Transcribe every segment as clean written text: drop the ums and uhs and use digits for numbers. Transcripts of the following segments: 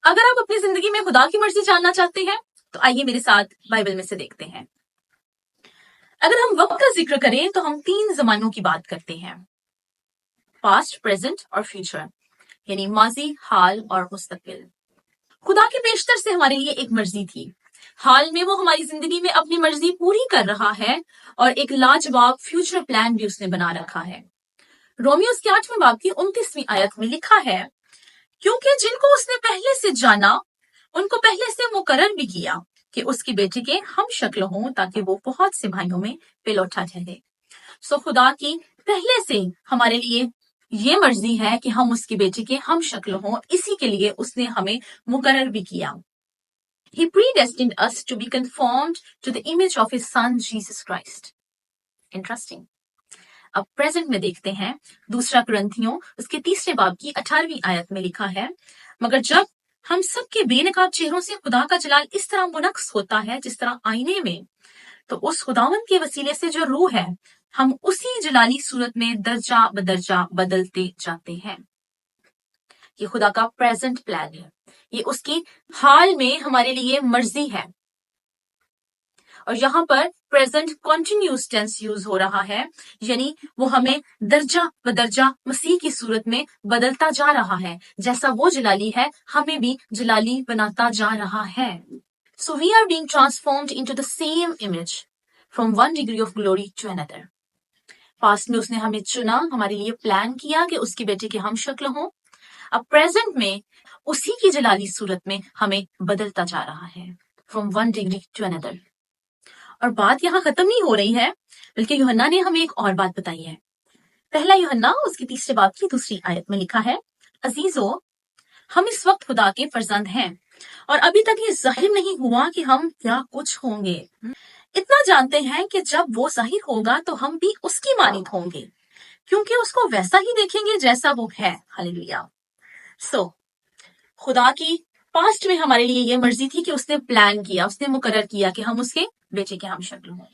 अगर आप अपनी जिंदगी में खुदा की मर्जी जानना चाहते हैं तो आइए मेरे साथ बाइबल में से देखते हैं। अगर हम वक्त का जिक्र करें तो हम 3 जमानों की बात करते हैं, पास्ट, प्रेजेंट और फ्यूचर, यानी माजी, हाल और मुस्तकबिल। खुदा के पेशतर से हमारे लिए एक मर्जी थी। हाल में वो हमारी जिंदगी में अपनी मर्जी पूरी कर रहा है और एक लाजवाब फ्यूचर प्लान भी उसने बना रखा है। रोमियोस के 8वें बाब की 29वीं आयत में लिखा है, क्योंकि जिनको उसने पहले से जाना उनको पहले से मुकर्रर भी किया कि उसकी बेटी के हम शक्ल हों ताकि वो बहुत से भाइयों में पिलौठा ठहरे। सो खुदा की पहले से हमारे लिए ये मर्जी है कि हम उसकी बेटी के हम शक्ल हों, इसी के लिए उसने हमें मुकर्रर भी किया। He predestined us to be conformed to the image of his son Jesus Christ. Interesting. अब प्रेजेंट में देखते हैं, 2 कुरिन्थियों उसके 3 बाब की 18वीं आयत में लिखा है, मगर जब हम सबके बेनकाब चेहरों से खुदा का जलाल इस तरह मुनक्स होता है जिस तरह आईने में, तो उस खुदावंद के वसीले से जो रूह है, हम उसी जलाली सूरत में दर्जा बदर्जा बदलते जाते हैं। ये खुदा का प्रेजेंट प्लान है, ये उसकी हाल में हमारे लिए मर्जी है। और यहाँ पर प्रेजेंट कॉन्टिन्यूस टेंस यूज हो रहा है, यानी वो हमें दर्जा बदर्जा मसीह की सूरत में बदलता जा रहा है। जैसा वो जलाली है, हमें भी जलाली बनाता जा रहा है। So we are being transformed into the same image from one degree of glory to another. Past में उसने हमें चुना, हमारे लिए प्लान किया कि उसकी बेटी के हम शक्ल हों। अब प्रेजेंट में उसी की जलाली सूरत में हमें बदलता जा रहा है, from one degree to another. और बात यहाँ खत्म नहीं हो रही है, बल्कि यूहन्ना ने हमें एक और बात बताई है। पहला यूहन्ना उसके 3 बाब की 2 आयत में लिखा है, अजीजो, हम इस वक्त खुदा के फर्जंद हैं और अभी तक ये जाहिर नहीं हुआ कि हम क्या कुछ होंगे। इतना जानते हैं कि जब वो जाहिर होगा तो हम भी उसकी मानित होंगे, क्योंकि उसको वैसा ही देखेंगे जैसा वो है। हालेलुया। सो खुदा की पास्ट में हमारे लिए ये मर्जी थी कि उसने प्लान किया, उसने मुकर्रर किया कि हम उसके बेटे के हम शक्ल हों।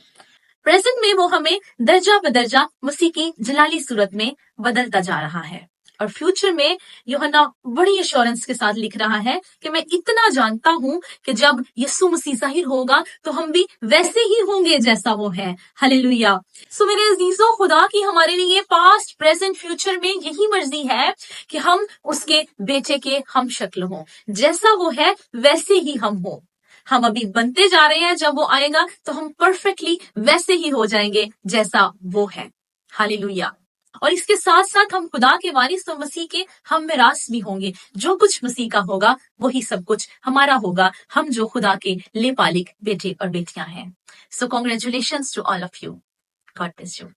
प्रेजेंट में वो हमें दर्जा बदर्जा मसीह की जलाली सूरत में बदलता जा रहा है। और फ्यूचर में यूहन्ना बड़ी एश्योरेंस के साथ लिख रहा है कि मैं इतना जानता हूं कि जब यीशु मसीह जाहिर होगा तो हम भी वैसे ही होंगे जैसा वो है। हालेलुया। सो मेरे अजीजों, खुदा की हमारे लिए पास्ट प्रेजेंट फ्यूचर में यही मर्जी है कि हम उसके बेटे के हम शक्ल हों, जैसा वो है वैसे ही हम हों। हम अभी बनते जा रहे हैं, जब वो आएगा तो हम परफेक्टली वैसे ही हो जाएंगे जैसा वो है। हालेलुया। और इसके साथ साथ हम खुदा के वारिस और मसीह के हम मिरास भी होंगे। जो कुछ मसीह का होगा वही सब कुछ हमारा होगा, हम जो खुदा के लेपालिक बेटे और बेटियां हैं। So congratulations to all of you. God bless you.